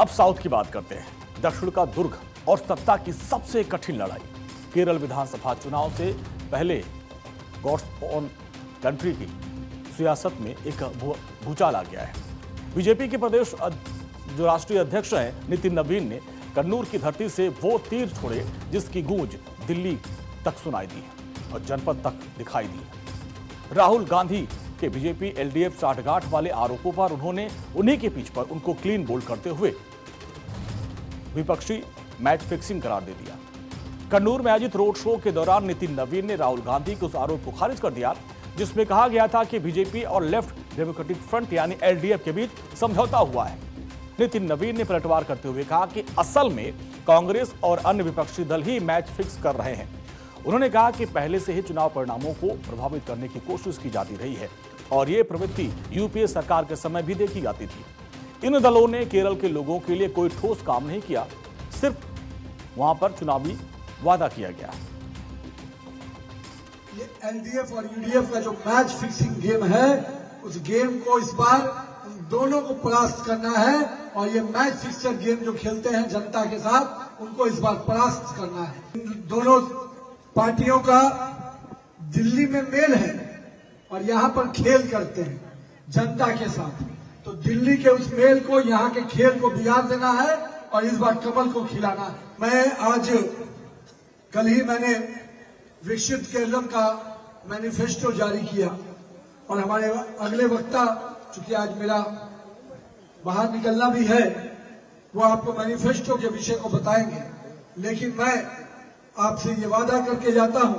अब साउथ की बात करते हैं। दक्षिण का दुर्ग और सत्ता की सबसे कठिन लड़ाई। केरल विधानसभा चुनाव से पहले गॉड्स ऑन कंट्री की सियासत में एक भूचाल आ गया है। बीजेपी के प्रदेश जो राष्ट्रीय अध्यक्ष हैं नितिन नवीन ने कन्नूर की धरती से वो तीर छोड़े जिसकी गूंज दिल्ली तक सुनाई दी और जनपद तक दिखाई दी। राहुल गांधी के बीजेपी एलडीएफ साठगांठ वाले आरोपों पर उन्होंने उन्हीं के पीछ पर उनको क्लीन बोल्ड करते हुए विपक्षी मैच फिक्सिंग करार दे दिया। कन्नूर में आयोजित रोड शो के दौरान नितिन नवीन ने राहुल गांधी के उस आरोप को खारिज कर दिया जिसमें कहा गया था कि बीजेपी और लेफ्ट डेमोक्रेटिक फ्रंट यानी एलडीएफ के बीच समझौता हुआ है। नितिन नवीन ने पलटवार करते हुए कहा कि असल में कांग्रेस और अन्य विपक्षी दल ही मैच फिक्स कर रहे हैं। उन्होंने कहा कि पहले से ही चुनाव परिणामों को प्रभावित करने की कोशिश की जाती रही है और ये प्रवृत्ति यूपीए सरकार के समय भी देखी जाती थी। इन दलों ने केरल के लोगों के लिए कोई ठोस काम नहीं किया, सिर्फ वहां पर चुनावी वादा किया गया। ये एलडीएफ और यूडीएफ का जो मैच फिक्सिंग गेम है, उस गेम को इस बार उन दोनों को परास्त करना है और ये मैच फिक्सर गेम जो खेलते हैं जनता के साथ, उनको इस बार परास्त करना है। इन दोनों पार्टियों का दिल्ली में मेल है और यहाँ पर खेल करते हैं जनता के साथ, तो दिल्ली के उस मेल को, यहाँ के खेल को बिगाड़ देना है और इस बार कमल को खिलाना है। कल ही मैंने विकसित केरलम का मैनिफेस्टो जारी किया और हमारे अगले वक्ता, चूंकि आज मेरा बाहर निकलना भी है, वो आपको मैनिफेस्टो के विषय को बताएंगे, लेकिन मैं आपसे ये वादा करके जाता हूं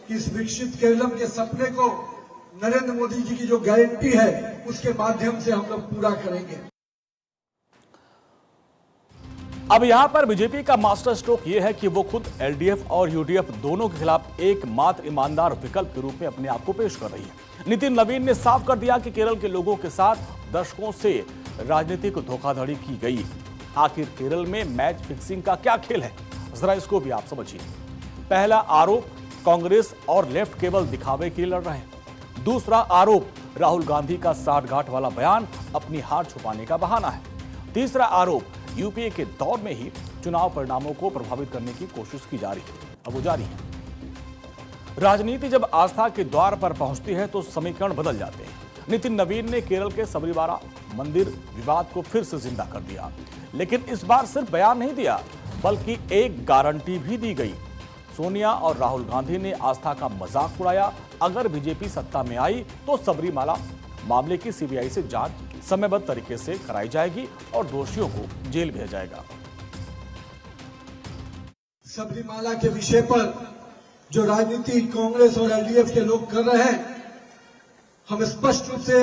कि इस विकसित केरलम के सपने को नरेंद्र मोदी जी की जो गारंटी है उसके माध्यम से हम लोग पूरा करेंगे। अब यहां पर बीजेपी का मास्टर स्ट्रोक यह है कि वो खुद एलडीएफ और यूडीएफ दोनों के खिलाफ एकमात्र ईमानदार विकल्प के रूप में अपने आप को पेश कर रही है। नितिन नवीन ने साफ कर दिया कि केरल के लोगों के साथ दशकों से राजनीतिक धोखाधड़ी की गई। आखिर केरल में मैच फिक्सिंग का क्या खेल है, जरा इसको भी आप समझिए। पहला आरोप, कांग्रेस और लेफ्ट केवल दिखावे के लिए लड़ रहे हैं। दूसरा आरोप, राहुल गांधी का साठगांठ वाला बयान अपनी हार छुपाने का बहाना है। तीसरा आरोप, यूपीए के दौर में ही चुनाव परिणामों को प्रभावित करने की कोशिश की जा रही है। अब वो जारी है। राजनीति जब आस्था के द्वार पर पहुंचती है तो समीकरण बदल जाते हैं। नितिन नवीन ने केरल के सबरीमाला मंदिर विवाद को फिर से जिंदा कर दिया, लेकिन इस बार सिर्फ बयान नहीं दिया बल्कि एक गारंटी भी दी गई। सोनिया और राहुल गांधी ने आस्था का मजाक उड़ाया। अगर बीजेपी सत्ता में आई तो सबरीमाला मामले की सीबीआई से जांच समयबद्ध तरीके से कराई जाएगी और दोषियों को जेल भेजा जाएगा। सबरीमाला के विषय पर जो राजनीति कांग्रेस और एलडीएफ के लोग कर रहे हैं, हम स्पष्ट रूप से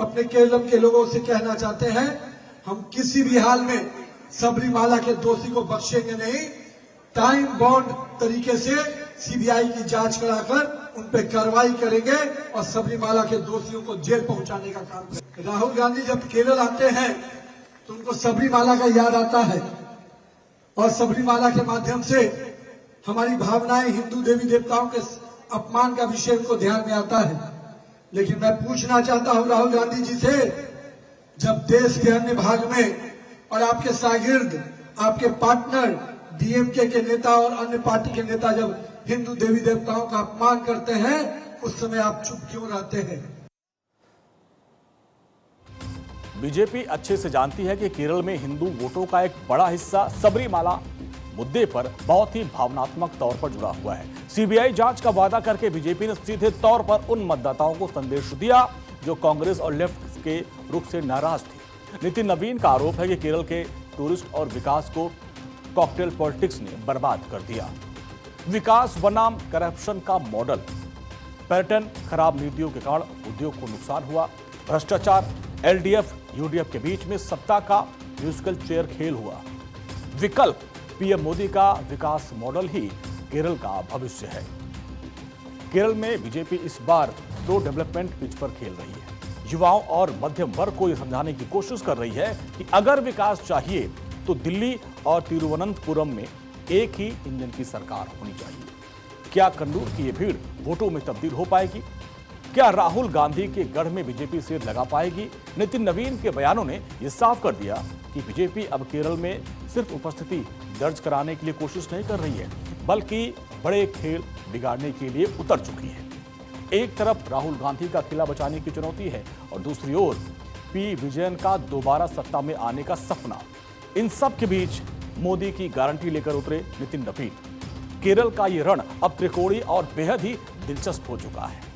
अपने केरलम के लोगों से कहना चाहते हैं, हम किसी भी हाल में सबरीमाला के दोषी को बख्शेंगे नहीं। टाइम बॉन्ड तरीके से सीबीआई की जांच कराकर उन पर कार्रवाई करेंगे और सबरीमाला के दोषियों को जेल पहुंचाने का काम करेंगे। राहुल गांधी जब केरल आते हैं तो उनको सबरीमाला का याद आता है और सबरीमाला के माध्यम से हमारी भावनाएं, हिंदू देवी देवताओं के अपमान का विषय उनको ध्यान में आता है। लेकिन मैं पूछना चाहता हूं राहुल गांधी जी से, जब देश के अन्य भाग में और आपके शागिर्द, आपके पार्टनर डीएमके के नेता और अन्य पार्टी के नेता जब हिंदू देवी देवताओं का अपमान करते हैं, उस समय आप चुप क्यों रहते हैं? बीजेपी अच्छे से जानती है कि केरल में हिंदू वोटों का एक बड़ा हिस्सा सबरीमाला मुद्दे पर बहुत ही भावनात्मक तौर पर जुड़ा हुआ है। सीबीआई जांच का वादा करके बीजेपी ने सीधे तौर पर उन मतदाताओं को संदेश दिया जो कांग्रेस और लेफ्ट के रुख से नाराज थे। नितिन नवीन का आरोप है कि केरल के टूरिस्ट और विकास को कॉकटेल पॉलिटिक्स ने बर्बाद कर दिया। विकास बनाम करप्शन का मॉडल, पर्यटन, खराब नीतियों के कारण उद्योग को नुकसान हुआ, भ्रष्टाचार, एलडीएफ यूडीएफ के बीच में सत्ता का म्यूजिकल चेयर खेल हुआ। विकल्प, पीएम मोदी का विकास मॉडल ही केरल का भविष्य है। केरल में बीजेपी इस बार प्रो डेवलपमेंट पिच पर खेल रही है। युवाओं और मध्यम वर्ग को यह समझाने की कोशिश कर रही है कि अगर विकास चाहिए तो दिल्ली और तिरुवनंतपुरम में एक ही इंजन की सरकार होनी चाहिए। क्या कन्नूर की ये भीड़ वोटों में तब्दील हो पाएगी? क्या राहुल गांधी के गढ़ में बीजेपी सिर लगा पाएगी? नितिन नवीन के बयानों ने यह साफ कर दिया कि बीजेपी अब केरल में सिर्फ उपस्थिति दर्ज कराने के लिए कोशिश नहीं कर रही है, बल्कि बड़े खेल बिगाड़ने के लिए उतर चुकी है। एक तरफ राहुल गांधी का किला बचाने की चुनौती है और दूसरी ओर पी विजयन का दोबारा सत्ता में आने का सपना। इन सब के बीच मोदी की गारंटी लेकर उतरे नितिन नवीन। केरल का ये रण अब त्रिकोणीय और बेहद ही दिलचस्प हो चुका है।